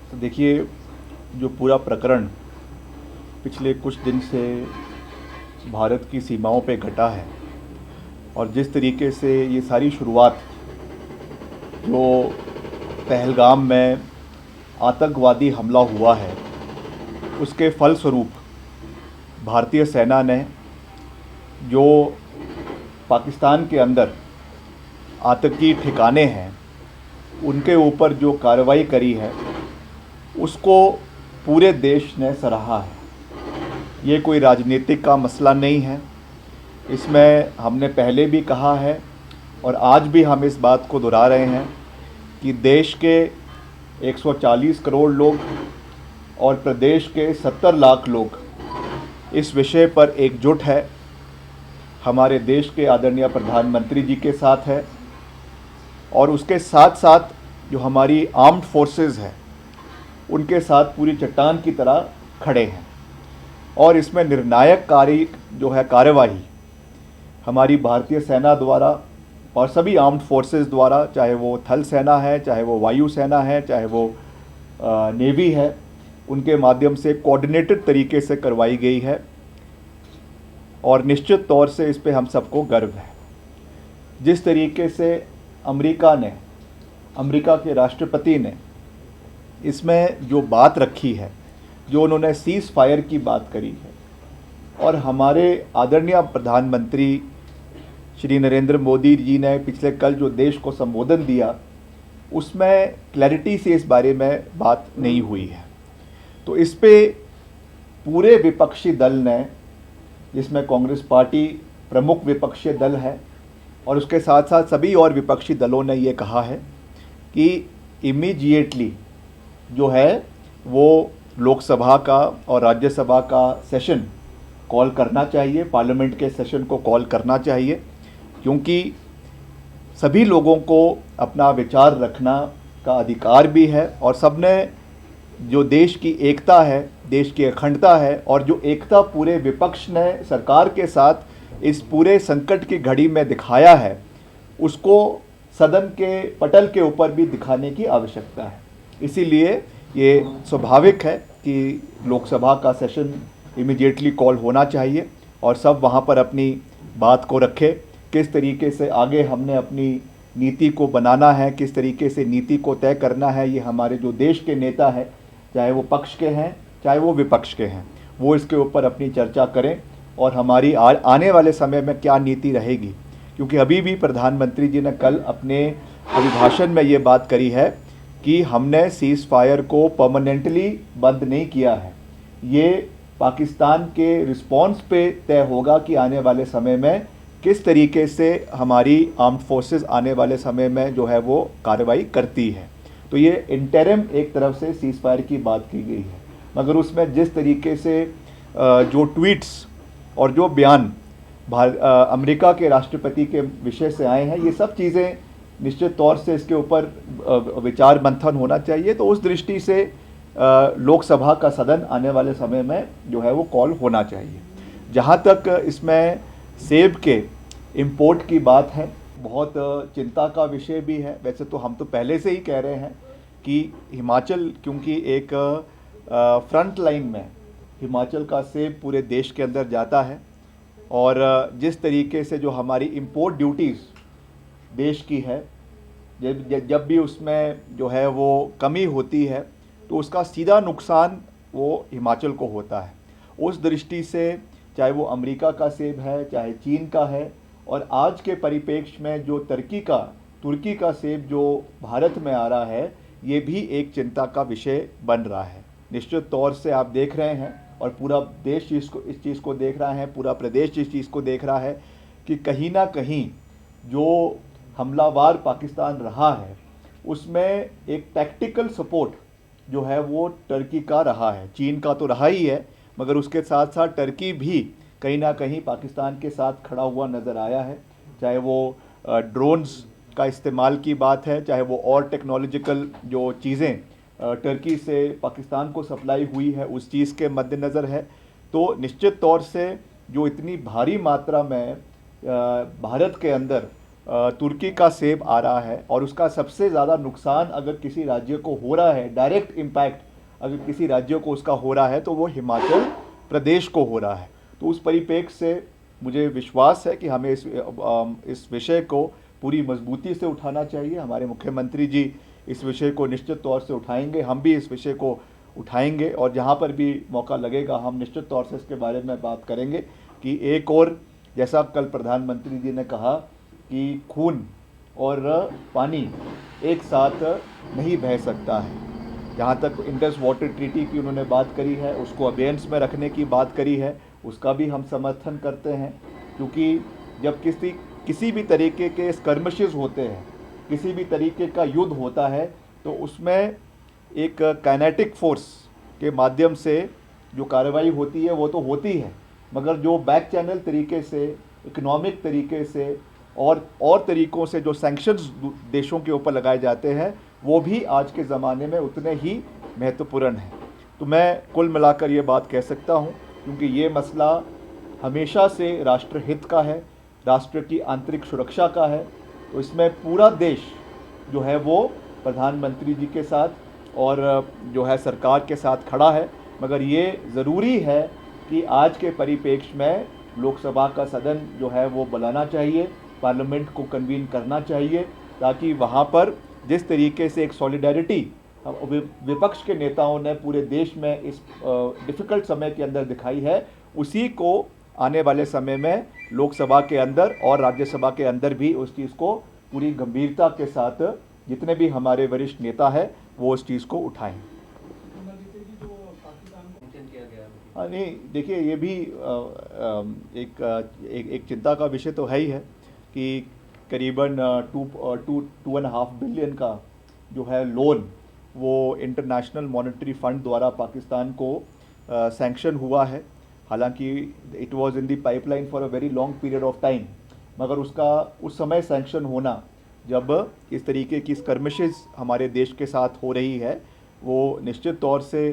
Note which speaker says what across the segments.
Speaker 1: तो देखिए, जो पूरा प्रकरण पिछले कुछ दिन से भारत की सीमाओं पे घटा है और जिस तरीके से ये सारी शुरुआत जो पहलगाम में आतंकवादी हमला हुआ है उसके फलस्वरूप भारतीय सेना ने जो पाकिस्तान के अंदर आतंकी ठिकाने हैं उनके ऊपर जो कार्रवाई करी है उसको पूरे देश ने सराहा है। ये कोई राजनीतिक का मसला नहीं है। इसमें हमने पहले भी कहा है और आज भी हम इस बात को दोहरा रहे हैं कि देश के 140 करोड़ लोग और प्रदेश के 70 लाख लोग इस विषय पर एकजुट है। हमारे देश के आदरणीय प्रधानमंत्री जी के साथ है और उसके साथ साथ जो हमारी आर्म्ड फोर्सेस है उनके साथ पूरी चट्टान की तरह खड़े हैं। और इसमें निर्णायक कार्य जो है कार्यवाही हमारी भारतीय सेना द्वारा और सभी आर्म्ड फोर्सेस द्वारा, चाहे वो थल सेना है, चाहे वो वायु सेना है, चाहे वो नेवी है, उनके माध्यम से कोऑर्डिनेटेड तरीके से करवाई गई है और निश्चित तौर से इस पे हम सबको गर्व है। जिस तरीके से अमेरिका के राष्ट्रपति ने इसमें जो बात रखी है, जो उन्होंने सीज़ फायर की बात करी है और हमारे आदरणीय प्रधानमंत्री श्री नरेंद्र मोदी जी ने पिछले कल जो देश को संबोधन दिया उसमें क्लैरिटी से इस बारे में बात नहीं हुई है। तो इस पे पूरे विपक्षी दल ने, जिसमें कांग्रेस पार्टी प्रमुख विपक्षी दल है और उसके साथ साथ सभी और विपक्षी दलों ने ये कहा है कि इमीडिएटली जो है वो लोकसभा का और राज्यसभा का सेशन कॉल करना चाहिए, पार्लियामेंट के सेशन को कॉल करना चाहिए, क्योंकि सभी लोगों को अपना विचार रखना का अधिकार भी है और सबने जो देश की एकता है, देश की अखंडता है और जो एकता पूरे विपक्ष ने सरकार के साथ इस पूरे संकट की घड़ी में दिखाया है उसको सदन के पटल के ऊपर भी दिखाने की आवश्यकता है। इसीलिए ये स्वाभाविक है कि लोकसभा का सेशन इमीडिएटली कॉल होना चाहिए और सब वहाँ पर अपनी बात को रखें, किस तरीके से आगे हमने अपनी नीति को बनाना है, किस तरीके से नीति को तय करना है। ये हमारे जो देश के नेता हैं, चाहे वो पक्ष के हैं चाहे वो विपक्ष के हैं, वो इसके ऊपर अपनी चर्चा करें और हमारी आने वाले समय में क्या नीति रहेगी। क्योंकि अभी भी प्रधानमंत्री जी ने कल अपने अभिभाषण में ये बात करी है कि हमने सीज़ फायर को परमानेंटली बंद नहीं किया है। ये पाकिस्तान के रिस्पॉन्स पे तय होगा कि आने वाले समय में किस तरीके से हमारी आर्म्ड फोर्सेस आने वाले समय में जो है वो कार्रवाई करती है। तो ये इंटरिम एक तरफ से सीज़ फायर की बात की गई है, मगर उसमें जिस तरीके से जो ट्वीट्स और जो बयान अमेरिका के राष्ट्रपति के विषय से आए हैं, ये सब चीज़ें निश्चित तौर से इसके ऊपर विचार मंथन होना चाहिए। तो उस दृष्टि से लोकसभा का सदन आने वाले समय में जो है वो कॉल होना चाहिए। जहाँ तक इसमें सेब के इंपोर्ट की बात है, बहुत चिंता का विषय भी है। वैसे तो हम तो पहले से ही कह रहे हैं कि हिमाचल, क्योंकि एक फ्रंट लाइन में हिमाचल का सेब पूरे देश के अंदर जाता है और जिस तरीके से जो हमारी इंपोर्ट ड्यूटीज़ देश की है, जब भी उसमें जो है वो कमी होती है तो उसका सीधा नुकसान वो हिमाचल को होता है। उस दृष्टि से चाहे वो अमेरिका का सेब है, चाहे चीन का है, और आज के परिप्रेक्ष्य में जो तुर्की का सेब जो भारत में आ रहा है, ये भी एक चिंता का विषय बन रहा है। निश्चित तौर से आप देख रहे हैं और पूरा देश इस चीज़ को देख रहा है, पूरा प्रदेश इस चीज़ को देख रहा है कि कहीं ना कहीं जो हमलावर पाकिस्तान रहा है उसमें एक टैक्टिकल सपोर्ट जो है वो टर्की का रहा है। चीन का तो रहा ही है, मगर उसके साथ साथ टर्की भी कहीं ना कहीं पाकिस्तान के साथ खड़ा हुआ नज़र आया है। चाहे वो ड्रोन्स का इस्तेमाल की बात है, चाहे वो और टेक्नोलॉजिकल जो चीज़ें टर्की से पाकिस्तान को सप्लाई हुई है उस चीज़ के मद्देनज़र है। तो निश्चित तौर से जो इतनी भारी मात्रा में भारत के अंदर तुर्की का सेब आ रहा है और उसका सबसे ज़्यादा नुकसान अगर किसी राज्य को हो रहा है, डायरेक्ट इम्पैक्ट अगर किसी राज्य को उसका हो रहा है तो वो हिमाचल प्रदेश को हो रहा है। तो उस परिप्रेक्ष्य से मुझे विश्वास है कि हमें इस विषय को पूरी मजबूती से उठाना चाहिए। हमारे मुख्यमंत्री जी इस विषय को निश्चित तौर से उठाएंगे, हम भी इस विषय को उठाएंगे और जहाँ पर भी मौका लगेगा हम निश्चित तौर से इसके बारे में बात करेंगे कि एक और जैसा कल प्रधानमंत्री जी ने कहा कि खून और पानी एक साथ नहीं बह सकता है। जहाँ तक इंडस वाटर ट्रीटी की उन्होंने बात करी है, उसको अबेयंस में रखने की बात करी है, उसका भी हम समर्थन करते हैं, क्योंकि जब किसी भी तरीके के स्कर्मिशेस होते हैं, किसी भी तरीके का युद्ध होता है, तो उसमें एक काइनेटिक फोर्स के माध्यम से जो कार्रवाई होती है वो तो होती है, मगर जो बैक चैनल तरीके से, इकोनॉमिक तरीके से और तरीक़ों से जो सैंक्शंस देशों के ऊपर लगाए जाते हैं वो भी आज के ज़माने में उतने ही महत्वपूर्ण हैं। तो मैं कुल मिलाकर ये बात कह सकता हूँ, क्योंकि ये मसला हमेशा से राष्ट्रहित का है, राष्ट्र की आंतरिक सुरक्षा का है, तो इसमें पूरा देश जो है वो प्रधानमंत्री जी के साथ और जो है सरकार के साथ खड़ा है। मगर ये ज़रूरी है कि आज के परिप्रेक्ष्य में लोकसभा का सदन जो है वो बुलाना चाहिए, पार्लियामेंट को कन्वीन करना चाहिए, ताकि वहाँ पर जिस तरीके से एक सॉलिडारिटी विपक्ष के नेताओं ने पूरे देश में इस डिफ़िकल्ट समय के अंदर दिखाई है, उसी को आने वाले समय में लोकसभा के अंदर और राज्यसभा के अंदर भी उस चीज़ को पूरी गंभीरता के साथ जितने भी हमारे वरिष्ठ नेता हैं वो उस चीज़ को उठाएं। नहीं, देखिए ये भी एक चिंता का विषय तो है ही है कि करीबन 2.5 बिलियन का जो है लोन वो इंटरनेशनल मॉनेटरी फंड द्वारा पाकिस्तान को सैंक्शन हुआ है। हालांकि it was in the pipeline for a very long period of time, मगर उसका उस समय सैंक्शन होना जब इस तरीके की स्कर्मिशेस हमारे देश के साथ हो रही है, वो निश्चित तौर से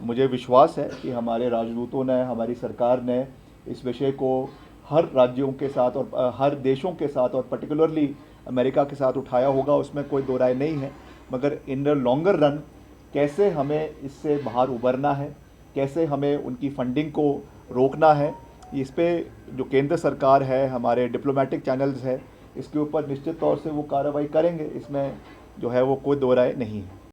Speaker 1: मुझे विश्वास है कि हमारे राजदूतों ने, हमारी सरकार ने इस विषय को हर राज्यों के साथ और हर देशों के साथ और पर्टिकुलरली अमेरिका के साथ उठाया होगा, उसमें कोई दो राय नहीं है। मगर इन द लॉन्गर रन कैसे हमें इससे बाहर उबरना है, कैसे हमें उनकी फंडिंग को रोकना है, इस पे जो केंद्र सरकार है, हमारे डिप्लोमेटिक चैनल्स है, इसके ऊपर निश्चित तौर से वो कार्रवाई करेंगे, इसमें जो है वो कोई दो राय नहीं है।